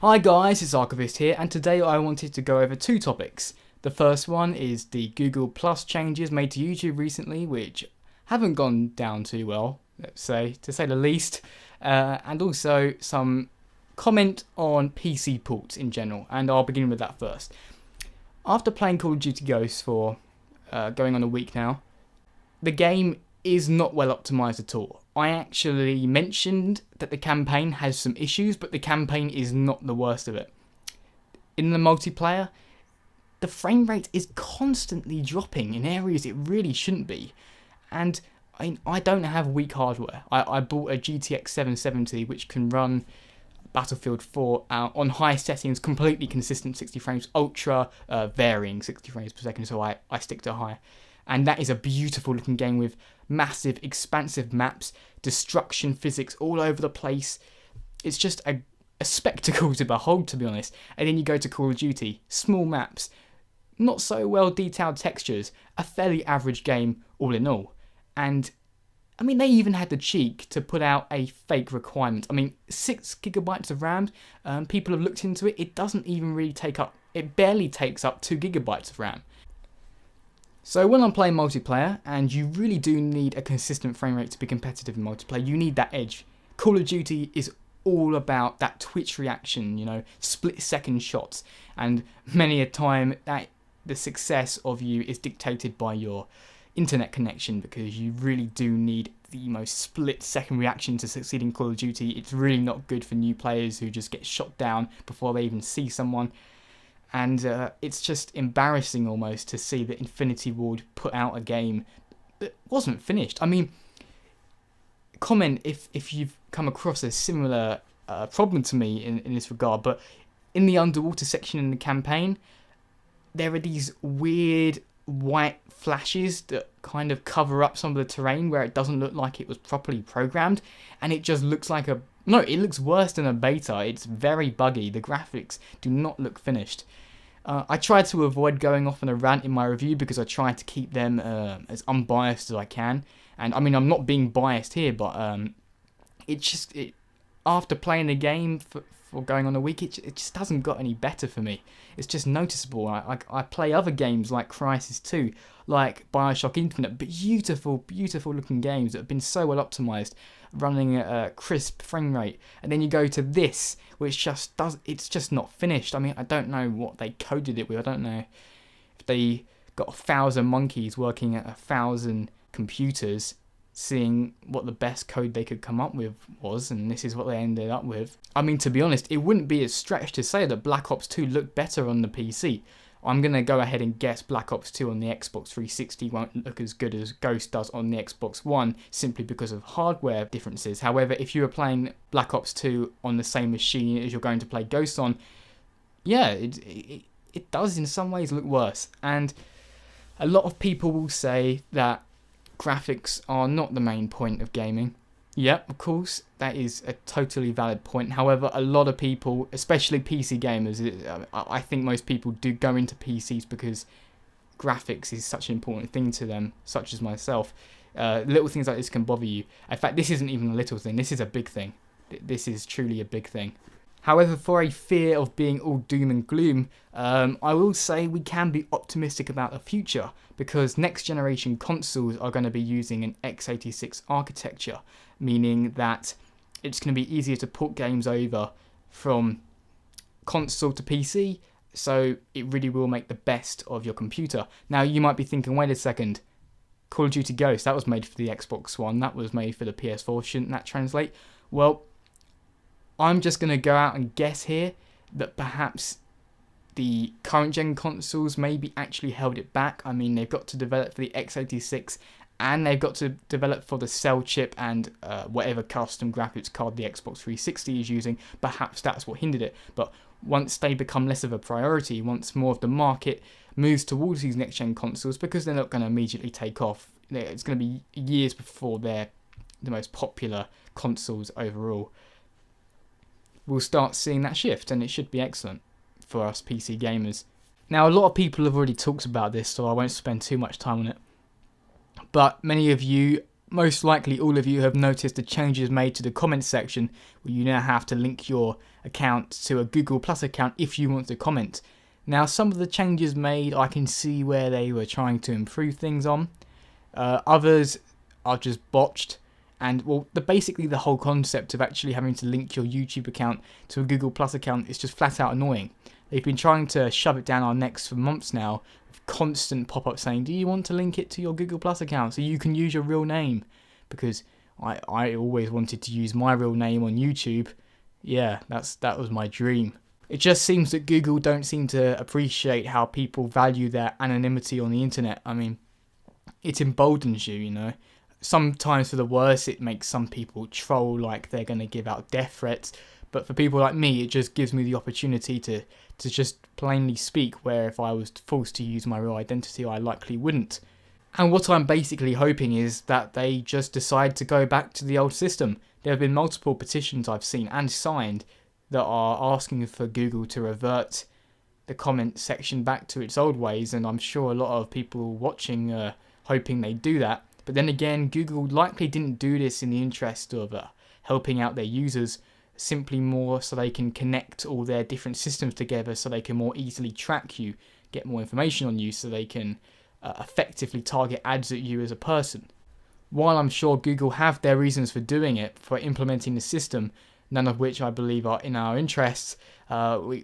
Hi guys, it's Archivist here, and today I wanted to go over two topics. The first one is the Google Plus changes made to YouTube recently, which haven't gone down too well, let's say, to say the least, and also some comment on PC ports in general, and I'll begin with that first. After playing Call of Duty Ghosts for going on a week now, the game is not well optimized at all. I actually mentioned that the campaign has some issues, but the campaign is not the worst of it. In the multiplayer, the frame rate is constantly dropping in areas it really shouldn't be. And I don't have weak hardware. I bought a GTX 770 which can run Battlefield 4 on high settings, completely consistent 60 frames, ultra varying 60 frames per second, so I stick to high. And that is a beautiful looking game with massive, expansive maps, destruction physics all over the place. It's just a spectacle to behold, to be honest. And then you go to Call of Duty, small maps, not so well detailed textures, a fairly average game all in all. And I mean, they even had the cheek to put out a fake requirement. I mean, 6 gigabytes of RAM, people have looked into it, it doesn't even really take up, it barely takes up 2 gigabytes of RAM. So when I'm playing multiplayer, and you really do need a consistent frame rate to be competitive in multiplayer, you need that edge. Call of Duty is all about that twitch reaction, split-second shots, and many a time that the success of you is dictated by your internet connection, because you really do need the most split-second reaction to succeed in Call of Duty. It's really not good for new players who just get shot down before they even see someone. And it's just embarrassing almost to see that Infinity Ward put out a game that wasn't finished. I mean, comment if you've come across a similar problem to me in this regard, but in the underwater section in the campaign, there are these weird white flashes that kind of cover up some of the terrain where it doesn't look like it was properly programmed, and it just looks like it looks worse than a beta. It's very buggy. The graphics do not look finished. I tried to avoid going off on a rant in my review because I tried to keep them as unbiased as I can. And I mean, I'm not being biased here, but after playing the game for going on a week, it just hasn't got any better for me. It's just noticeable. I play other games like Crysis 2, like Bioshock Infinite, beautiful, beautiful looking games that have been so well optimized, running at a crisp frame rate, and then you go to this, which it's just not finished. I mean, I don't know what they coded it with. I don't know if they got 1,000 monkeys working at 1,000 computers, seeing what the best code they could come up with was, and this is what they ended up with. I mean, to be honest, it wouldn't be a stretch to say that Black Ops 2 looked better on the PC. I'm going to go ahead and guess Black Ops 2 on the Xbox 360 won't look as good as Ghost does on the Xbox One, simply because of hardware differences. However, if you were playing Black Ops 2 on the same machine as you're going to play Ghost on, yeah, it does in some ways look worse. And a lot of people will say that graphics are not the main point of gaming. Yep, of course, that is a totally valid point. However, a lot of people, especially PC gamers, I think most people do go into PCs because graphics is such an important thing to them, such as myself. Little things like this can bother you. In fact, this isn't even a little thing, this is a big thing. This is truly a big thing. However, for a fear of being all doom and gloom, I will say we can be optimistic about the future, because next generation consoles are going to be using an x86 architecture, meaning that it's going to be easier to port games over from console to PC, so it really will make the best of your computer. Now, you might be thinking, wait a second, Call of Duty Ghost, that was made for the Xbox One, that was made for the PS4, shouldn't that translate? Well, I'm just going to go out and guess here that perhaps the current gen consoles maybe actually held it back. I mean, they've got to develop for the x86, and they've got to develop for the cell chip and whatever custom graphics card the Xbox 360 is using. Perhaps that's what hindered it. But once they become less of a priority, once more of the market moves towards these next gen consoles, because they're not going to immediately take off, it's going to be years before they're the most popular consoles overall, we'll start seeing that shift, and it should be excellent for us PC gamers. Now, a lot of people have already talked about this, so I won't spend too much time on it. But many of you Most likely all of you have noticed the changes made to the comments section, where you now have to link your account to a Google Plus account if you want to comment. Now, some of the changes made, I can see where they were trying to improve things on. Others are just botched. And well, basically the whole concept of actually having to link your YouTube account to a Google Plus account is just flat out annoying. They've been trying to shove it down our necks for months now, with constant pop-ups saying, do you want to link it to your Google Plus account so you can use your real name? Because I always wanted to use my real name on YouTube. Yeah, that was my dream. It just seems that Google don't seem to appreciate how people value their anonymity on the internet. I mean, it emboldens you, you know. Sometimes for the worse, it makes some people troll like they're going to give out death threats. But for people like me, it just gives me the opportunity to just plainly speak, where if I was forced to use my real identity, I likely wouldn't. And what I'm basically hoping is that they just decide to go back to the old system. There have been multiple petitions I've seen and signed that are asking for Google to revert the comment section back to its old ways, and I'm sure a lot of people watching are hoping they do that. But then again, Google likely didn't do this in the interest of helping out their users, simply more so they can connect all their different systems together so they can more easily track you, get more information on you, so they can effectively target ads at you as a person. While I'm sure Google have their reasons for doing it, for implementing the system, none of which I believe are in our interests, we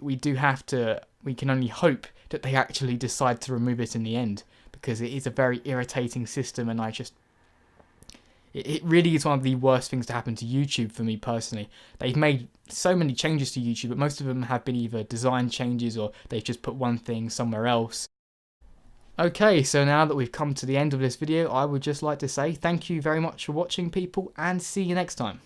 can only hope that they actually decide to remove it in the end, because it is a very irritating system, and it really is one of the worst things to happen to YouTube for me personally. They've made so many changes to YouTube, but most of them have been either design changes or they've just put one thing somewhere else. Okay, so now that we've come to the end of this video, I would just like to say thank you very much for watching, people, and see you next time.